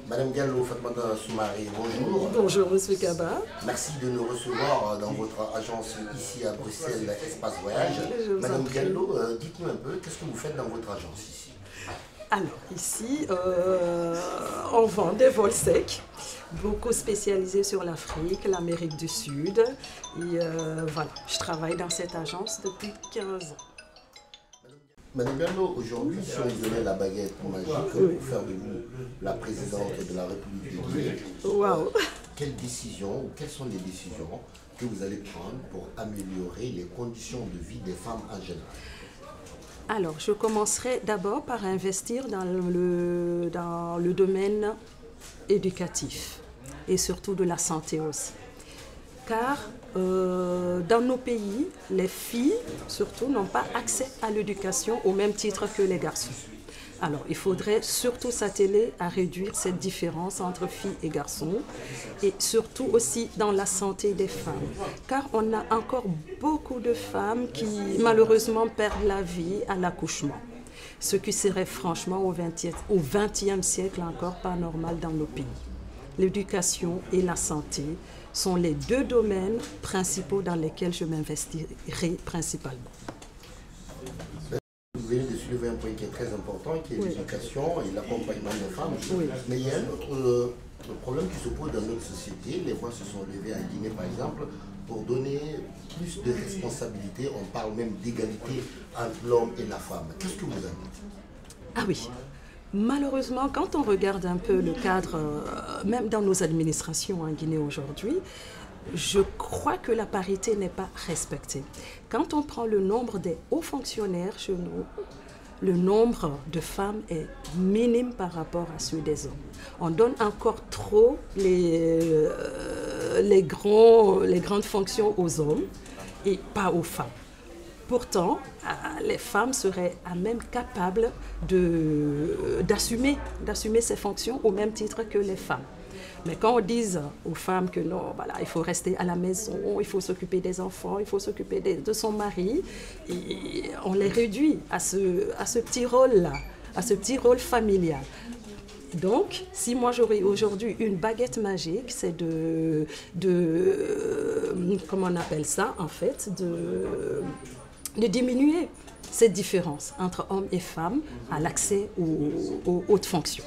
Madame Diallo, Fatmata Soumaré, bonjour. Bonjour Monsieur Kaba. Merci de nous recevoir dans votre agence ici à Bruxelles, Espace Voyage. Madame Diallo, dites-nous un peu, qu'est-ce que vous faites dans votre agence ici? Alors ici, on vend des vols secs, beaucoup spécialisés sur l'Afrique, l'Amérique du Sud. Et voilà, je travaille dans cette agence depuis 15 ans. Madame Diallo, aujourd'hui, si on vous donnait la baguette magique pour faire de vous la présidente de la République de Guinée, quelles décisions ou quelles sont les décisions que vous allez prendre pour améliorer les conditions de vie des femmes en général? Alors, je commencerai d'abord par investir dans le domaine éducatif et surtout de la santé aussi. Car dans nos pays, les filles, surtout, n'ont pas accès à l'éducation au même titre que les garçons. Alors, il faudrait surtout s'atteler à réduire cette différence entre filles et garçons et surtout aussi dans la santé des femmes. Car on a encore beaucoup de femmes qui, malheureusement, perdent la vie à l'accouchement. Ce qui serait franchement au XXe siècle encore pas normal dans nos pays. L'éducation et la santé sont les deux domaines principaux dans lesquels je m'investirai principalement. Vous venez de soulever un point qui est très important, qui est l'éducation et l'accompagnement des femmes. Mais il y a un autre problème qui se pose dans notre société. Les voix se sont levées en Guinée, par exemple, pour donner plus de responsabilités. On parle même d'égalité entre l'homme et la femme. Qu'est-ce que vous en dites? Ah oui. Malheureusement, quand on regarde un peu le cadre, même dans nos administrations en Guinée aujourd'hui, je crois que la parité n'est pas respectée. Quand on prend le nombre des hauts fonctionnaires chez nous, le nombre de femmes est minime par rapport à ceux des hommes. On donne encore trop les grandes fonctions aux hommes et pas aux femmes. Pourtant, les femmes seraient à même capables d'assumer ces fonctions au même titre que les femmes. Mais quand on dit aux femmes que non, voilà, il faut rester à la maison, il faut s'occuper des enfants, il faut s'occuper de son mari, et on les réduit à ce petit rôle-là, à ce petit rôle familial. Donc, si moi j'aurais aujourd'hui une baguette magique, c'est comment on appelle ça en fait, de diminuer cette différence entre hommes et femmes à l'accès aux hautes fonctions.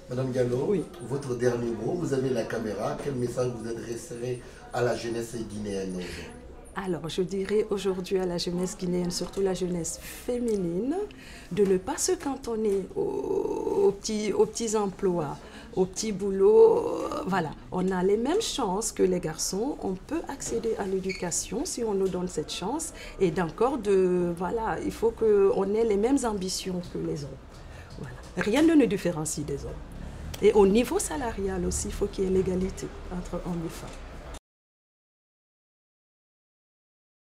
Madame Diallo, votre dernier mot, vous avez la caméra, quel message vous adresserez à la jeunesse guinéenne aujourd'hui? Alors, je dirais aujourd'hui à la jeunesse guinéenne, surtout la jeunesse féminine, de ne pas se cantonner aux petits emplois, aux petits boulots. Voilà, on a les mêmes chances que les garçons. On peut accéder à l'éducation si on nous donne cette chance. Et d'encore, voilà, il faut qu'on ait les mêmes ambitions que les hommes. Voilà. Rien ne nous différencie des hommes. Et au niveau salarial aussi, il faut qu'il y ait l'égalité entre hommes et femmes.